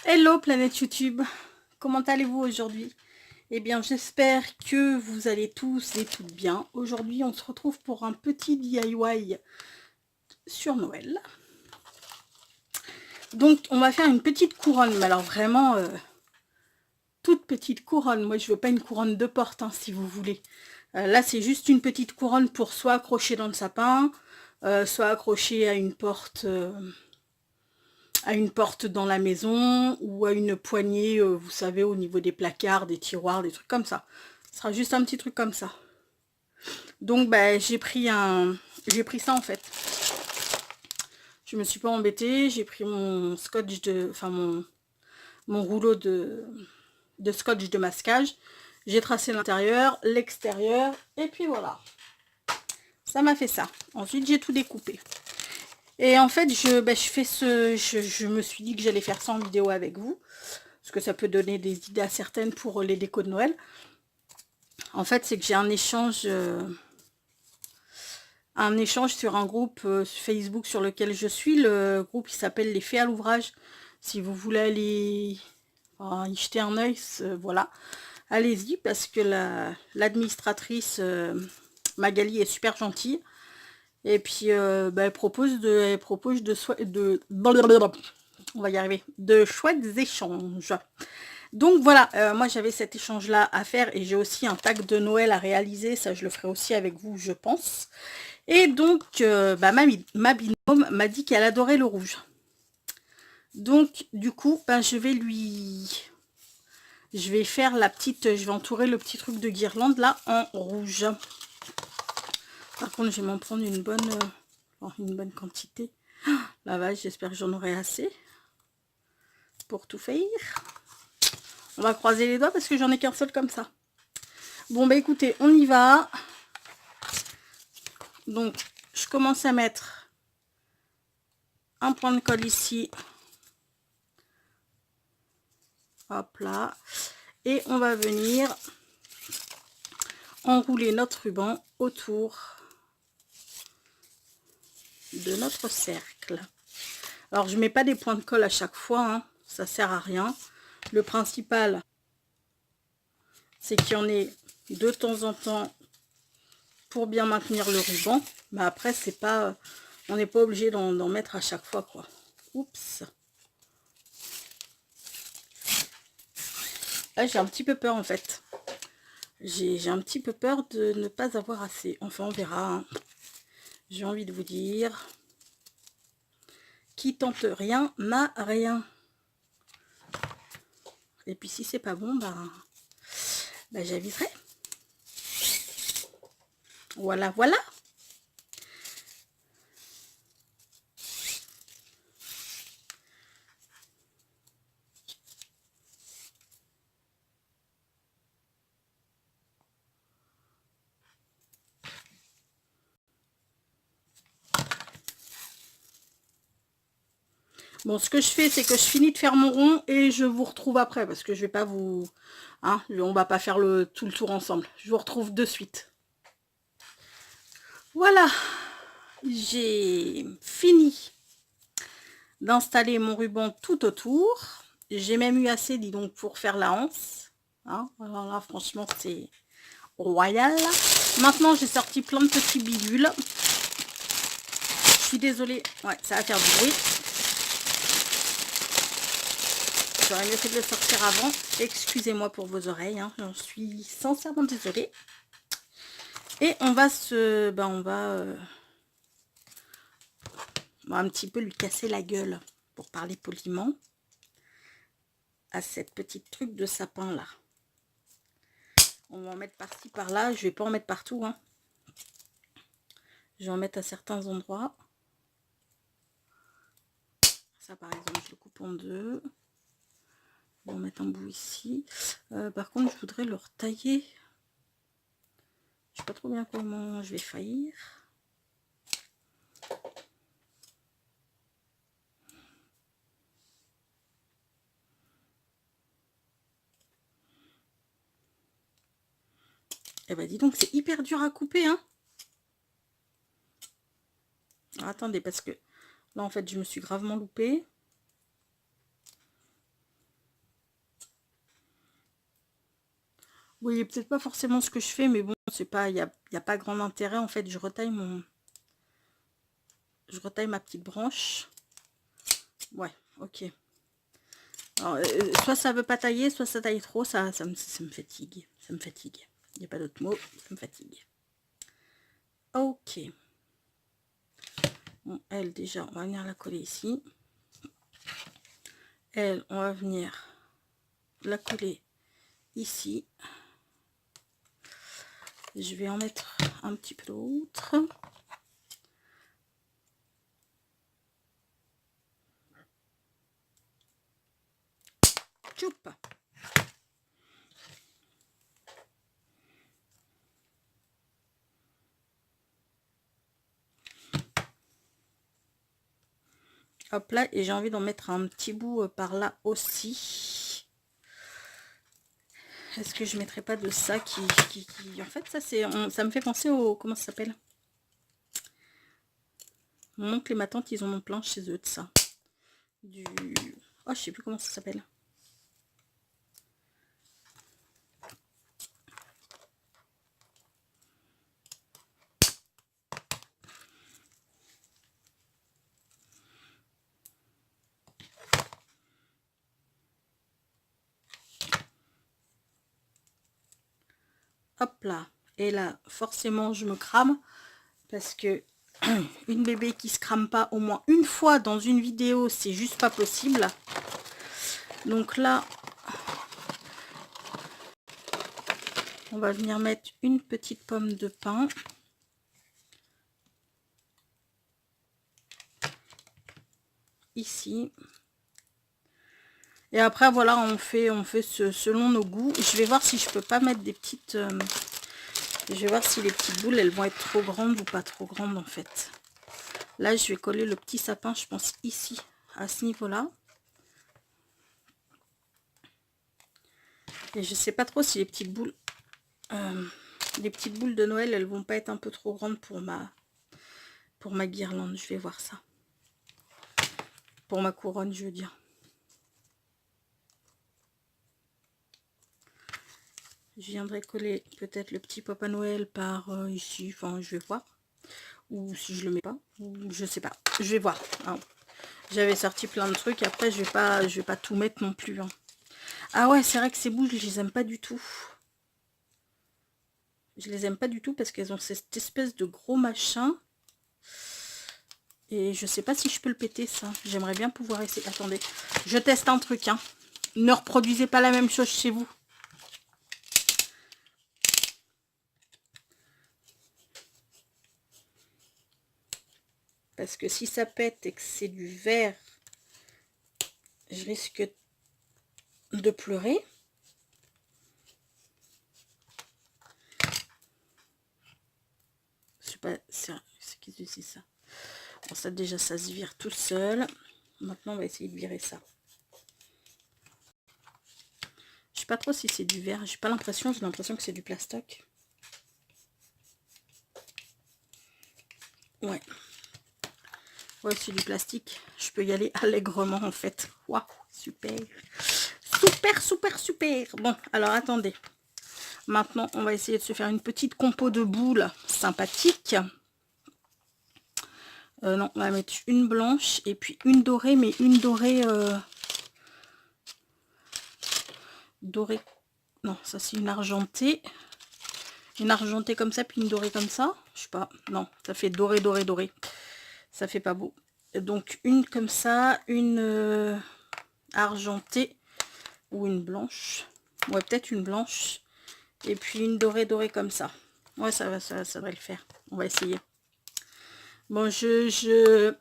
Hello planète YouTube, comment allez-vous aujourd'hui? Eh bien j'espère que vous allez tous et toutes bien. Aujourd'hui on se retrouve pour un petit DIY sur Noël. Donc on va faire une petite couronne, mais alors vraiment toute petite couronne. Moi je veux pas une couronne de porte hein, si vous voulez. Là c'est juste une petite couronne pour soit accrocher dans le sapin, soit accrocher à une porte dans la maison ou à une poignée, vous savez, au niveau des placards, des tiroirs, des trucs comme ça. Ce sera juste un petit truc comme ça. Donc bah, j'ai pris ça en fait. Je me suis pas embêtée, j'ai pris mon scotch mon rouleau de scotch de masquage. J'ai tracé l'intérieur, l'extérieur, et puis voilà. Ça m'a fait ça. Ensuite j'ai tout découpé. Et en fait, je me suis dit que j'allais faire ça en vidéo avec vous. Parce que ça peut donner des idées à certaines pour les décos de Noël. En fait, c'est que j'ai un échange sur un groupe Facebook sur lequel je suis. Le groupe, il s'appelle Les Fées à l'ouvrage. Si vous voulez aller y jeter un œil, voilà. Allez-y, parce que l'administratrice Magali est super gentille. Et puis, elle propose on va y arriver, de chouettes échanges. Donc voilà, moi j'avais cet échange là à faire et j'ai aussi un pack de Noël à réaliser, ça je le ferai aussi avec vous je pense. Et donc ma binôme m'a dit qu'elle adorait le rouge. Donc du coup je vais faire je vais entourer le petit truc de guirlande là en rouge. Par contre je vais m'en prendre une bonne quantité. La vache, j'espère que j'en aurai assez pour tout faire. On va croiser les doigts parce que j'en ai qu'un seul comme ça. Bon bah écoutez, on y va. Donc je commence à mettre un point de colle ici. Hop là. Et on va venir enrouler notre ruban autour de notre cercle. Alors je mets pas des points de colle à chaque fois, hein, ça sert à rien. Le principal, c'est qu'il y en ait de temps en temps pour bien maintenir le ruban. Mais après, c'est pas, on n'est pas obligé d'en mettre à chaque fois, quoi. Oups. Là, j'ai un petit peu peur, en fait. J'ai un petit peu peur de ne pas avoir assez. Enfin, on verra. Hein. J'ai envie de vous dire, qui tente rien n'a rien. Et puis, si c'est pas bon, j'aviserai. Voilà, voilà. Bon, ce que je fais, c'est que je finis de faire mon rond et je vous retrouve après parce que je vais pas vous... Hein, on va pas faire tout le tour ensemble. Je vous retrouve de suite. Voilà, j'ai fini d'installer mon ruban tout autour. J'ai même eu assez, dis donc, pour faire la hanse. Hein, alors là, franchement, c'est royal. Maintenant, j'ai sorti plein de petits bidules. Je suis désolée. Ouais, ça va faire du bruit. J'aurais mieux fait de le sortir avant. Excusez-moi pour vos oreilles. Hein. J'en suis sincèrement désolée. Et on va on va un petit peu lui casser la gueule, pour parler poliment, à cette petite truc de sapin là. On va en mettre par-ci par-là. Je vais pas en mettre partout. Hein. Je vais en mettre à certains endroits. Ça par exemple, je le coupe en deux. On va en mettre un bout ici. Par contre, je voudrais le retailler. Je sais pas trop bien comment je vais faillir. Eh ben dis donc, c'est hyper dur à couper, hein. Alors, attendez, parce que là, en fait, je me suis gravement loupée. Vous voyez peut-être pas forcément ce que je fais, mais bon, c'est pas, y a pas grand intérêt. En fait, je retaille ma petite branche. Ouais, ok. Alors, soit ça veut pas tailler, soit ça taille trop, ça me fatigue. Ça me fatigue. Il n'y a pas d'autre mot, ça me fatigue. Ok. Bon, elle, déjà, on va venir la coller ici. Elle, on va venir la coller ici. Je vais en mettre un petit peu d'autre. Tchoup. Hop là, et j'ai envie d'en mettre un petit bout par là aussi. Est-ce que je mettrais pas de ça qui en fait, ça c'est, ça me fait penser au, comment ça s'appelle? Mon oncle et ma tante, ils en ont plein chez eux de ça. Oh, je sais plus comment ça s'appelle. Hop là. Et là, forcément, je me crame. Parce que une bébé qui se crame pas au moins une fois dans une vidéo, c'est juste pas possible. Donc là, on va venir mettre une petite pomme de pin. Ici. Et après, voilà, on fait selon nos goûts. Je vais voir si je peux pas mettre des petites... je vais voir si les petites boules, elles vont être trop grandes ou pas trop grandes, en fait. Là, je vais coller le petit sapin, je pense, ici, à ce niveau-là. Et je sais pas trop si les petites boules... de Noël, elles vont pas être un peu trop grandes pour ma guirlande. Je vais voir ça. Pour ma couronne, je veux dire. Je viendrai coller peut-être le petit Papa Noël par ici. Enfin, je vais voir. Ou si je le mets pas. Ou je sais pas. Je vais voir. Hein. J'avais sorti plein de trucs. Après, je vais pas tout mettre non plus. Hein. Ah ouais, c'est vrai que ces boules, je les aime pas du tout. Je les aime pas du tout parce qu'elles ont cette espèce de gros machin. Et je sais pas si je peux le péter, ça. J'aimerais bien pouvoir essayer. Attendez, je teste un truc. Hein. Ne reproduisez pas la même chose chez vous. Parce que si ça pète et que c'est du verre, je risque de pleurer. Je sais pas, c'est qui c'est ça. Bon, ça déjà, ça se vire tout seul. Maintenant, on va essayer de virer ça. Je sais pas trop si c'est du verre. J'ai pas l'impression, j'ai l'impression que c'est du plastoc. Ouais. Ouais, c'est du plastique. Je peux y aller allègrement, en fait. Waouh, super. Super, super, super. Bon, alors, attendez. Maintenant, on va essayer de se faire une petite compo de boules sympathique. Non, on va mettre une blanche et puis une dorée, mais une dorée... dorée... Non, ça c'est une argentée. Une argentée comme ça, puis une dorée comme ça. Je sais pas. Non, ça fait doré, doré, doré. Ça fait pas beau. Donc, une comme ça, une argentée ou une blanche. Ouais, peut-être une blanche. Et puis une dorée, dorée comme ça. Ouais, ça va le faire. On va essayer. Bon, je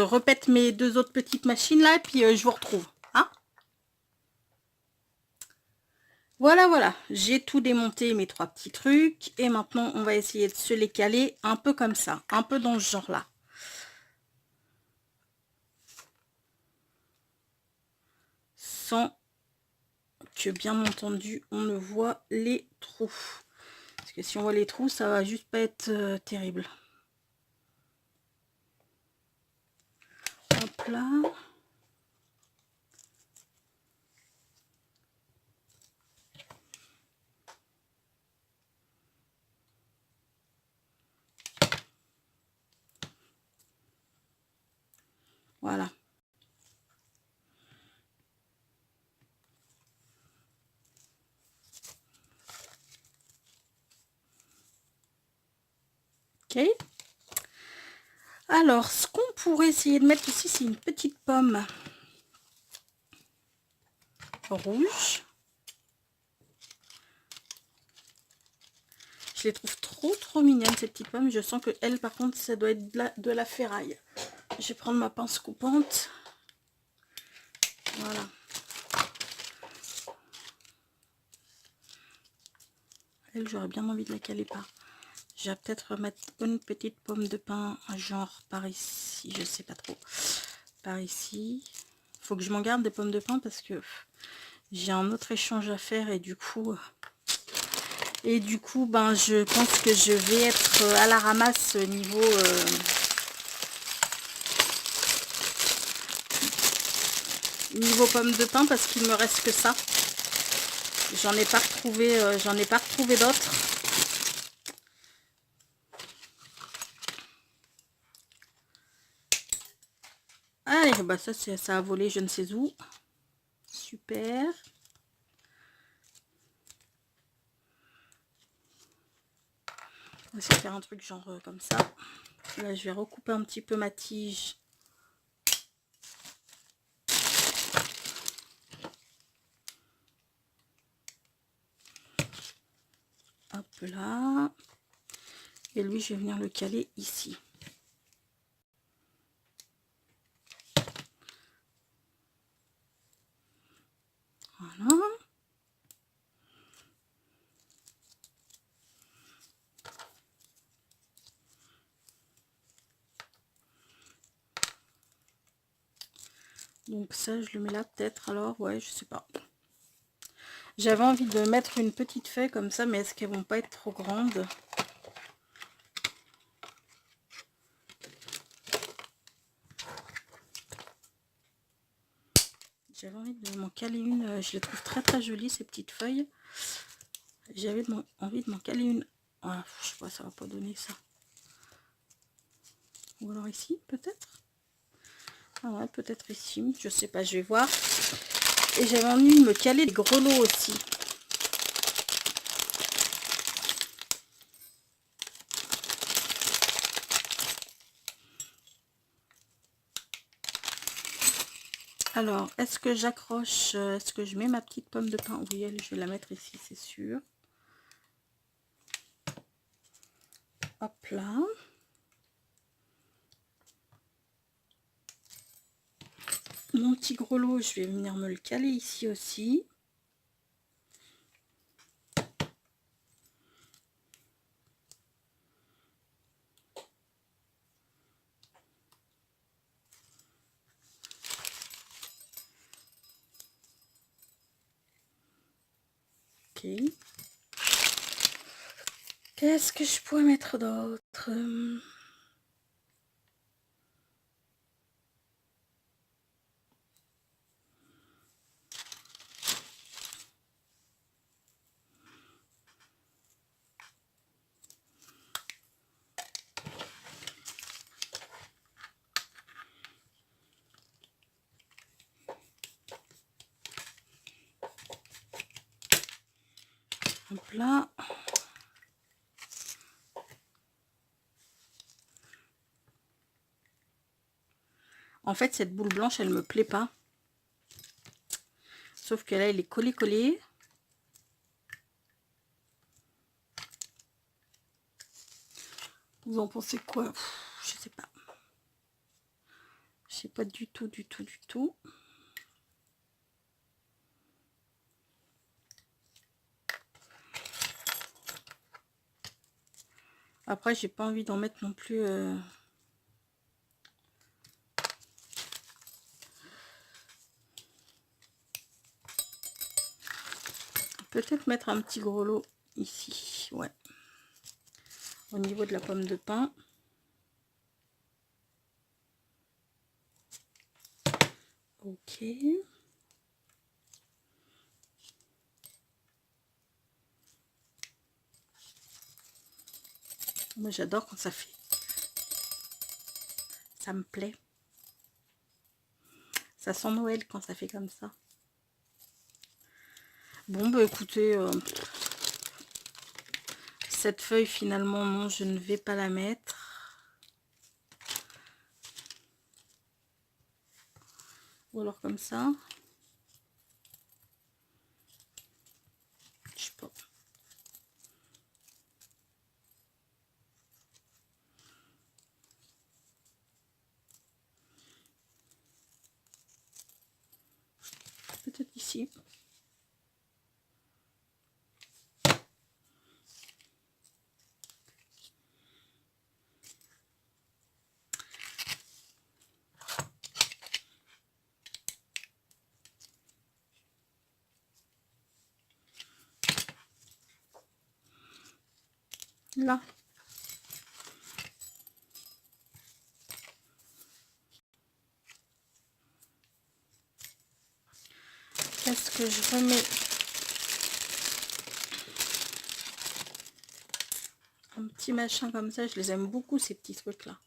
répète mes deux autres petites machines là, et puis je vous retrouve. Hein? Voilà, voilà. J'ai tout démonté, mes trois petits trucs. Et maintenant, on va essayer de se les caler un peu comme ça. Un peu dans ce genre-là. Sans que, bien entendu, on ne voit les trous. Parce que si on voit les trous, ça va juste pas être terrible. Hop là. Alors, ce qu'on pourrait essayer de mettre ici, c'est une petite pomme rouge. Je les trouve trop mignonnes, ces petites pommes. Je sens que elle, par contre, ça doit être de la ferraille. Je vais prendre ma pince coupante. Voilà. Elle, j'aurais bien envie de la caler par. Je vais peut-être mettre une petite pomme de pin, genre par ici, je sais pas trop. Par ici. Faut que je m'en garde des pommes de pin parce que j'ai un autre échange à faire et du coup, ben, je pense que je vais être à la ramasse niveau pommes de pin parce qu'il me reste que ça. J'en ai pas retrouvé d'autres. Allez, bah ça a volé je ne sais où. Super. On va essayer de faire un truc genre comme ça. Là, je vais recouper un petit peu ma tige. Hop là. Et lui, je vais venir le caler ici. Voilà. Donc ça, je le mets là peut-être. Alors, ouais, je sais pas. J'avais envie de mettre une petite feuille comme ça, mais est-ce qu'elles vont pas être trop grandes? J'avais envie de m'en caler une. Je les trouve très jolies, ces petites feuilles. J'avais envie de m'en caler une. Ah, je sais pas, ça va pas donner ça. Ou alors ici, peut-être. Ah ouais, peut-être ici. Je sais pas, je vais voir. Et j'avais envie de me caler des grelots aussi. Alors, est-ce que j'accroche, est-ce que je mets ma petite pomme de pin? Oui, elle, je vais la mettre ici, c'est sûr. Hop là. Mon petit grelot, je vais venir me le caler ici aussi. Ok. Qu'est-ce que je pourrais mettre d'autre? Hop là. En fait, cette boule blanche, elle me plaît pas. Sauf que là, elle est collée. Vous en pensez quoi? Je sais pas. Je sais pas du tout. Après, j'ai pas envie d'en mettre non plus. Peut-être mettre un petit grelot ici. Ouais. Au niveau de la pomme de pin. Ok. Moi, j'adore quand ça fait. Ça me plaît. Ça sent Noël quand ça fait comme ça. Bon, bah écoutez, cette feuille, finalement, non, je ne vais pas la mettre. Ou alors comme ça. Je sais pas. Peut-être ici. Là. Est-ce que je remets un petit machin comme ça? Je les aime beaucoup, ces petits trucs là.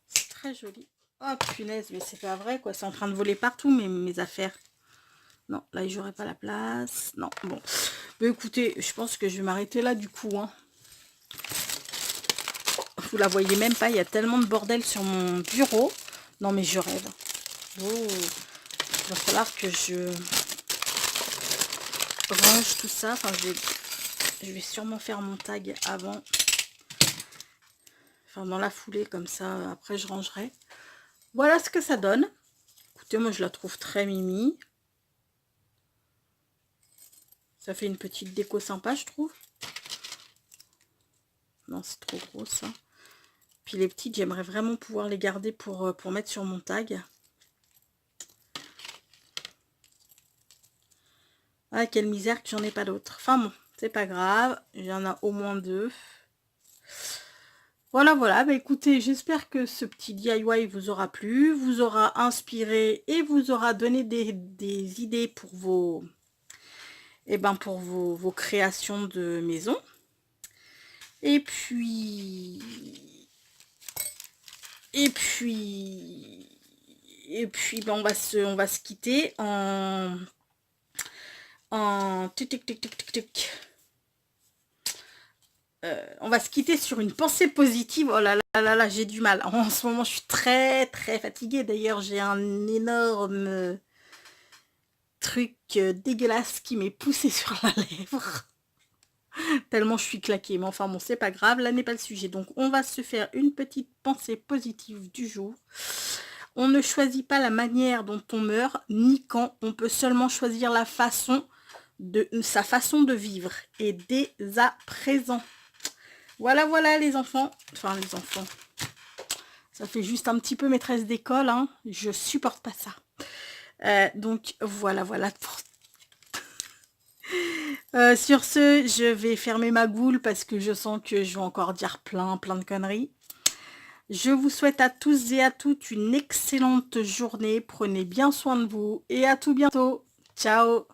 C'est très joli. Oh punaise, mais c'est pas vrai quoi, c'est en train de voler partout mes affaires. Non, là j'aurais pas la place. Non, bon. Mais écoutez, je pense que je vais m'arrêter là du coup. Hein. Vous la voyez même pas, il y a tellement de bordel sur mon bureau. Non mais je rêve. Oh, il va falloir que je range tout ça. Enfin, je vais sûrement faire mon tag avant. Enfin, dans la foulée, comme ça, après je rangerai. Voilà ce que ça donne. Écoutez, moi je la trouve très mimi. Ça fait une petite déco sympa, je trouve. Non, c'est trop gros ça. Puis les petites, j'aimerais vraiment pouvoir les garder pour mettre sur mon tag. Ah, quelle misère que j'en ai pas d'autres. Enfin bon, c'est pas grave. Il y en a au moins 2. Voilà, voilà. Bah, écoutez, j'espère que ce petit DIY vous aura plu, vous aura inspiré et vous aura donné des idées pour vos, pour vos créations de maison. Et puis... Ben, on va se quitter on va se quitter sur une pensée positive. Oh là là là là, j'ai du mal. En ce moment, je suis très très fatiguée. D'ailleurs, j'ai un énorme truc dégueulasse qui m'est poussé sur la lèvre. Tellement je suis claquée. Mais enfin bon, c'est pas grave. Là n'est pas le sujet. Donc, on va se faire une petite pensée positive du jour. On ne choisit pas la manière dont on meurt, ni quand. On peut seulement choisir la façon sa façon de vivre. Et dès à présent. Voilà, voilà les enfants. Enfin, les enfants. Ça fait juste un petit peu maîtresse d'école. Hein. Je supporte pas ça. Donc, voilà, voilà. Sur ce, je vais fermer ma goule parce que je sens que je vais encore dire plein de conneries. Je vous souhaite à tous et à toutes une excellente journée. Prenez bien soin de vous et à tout bientôt. Ciao!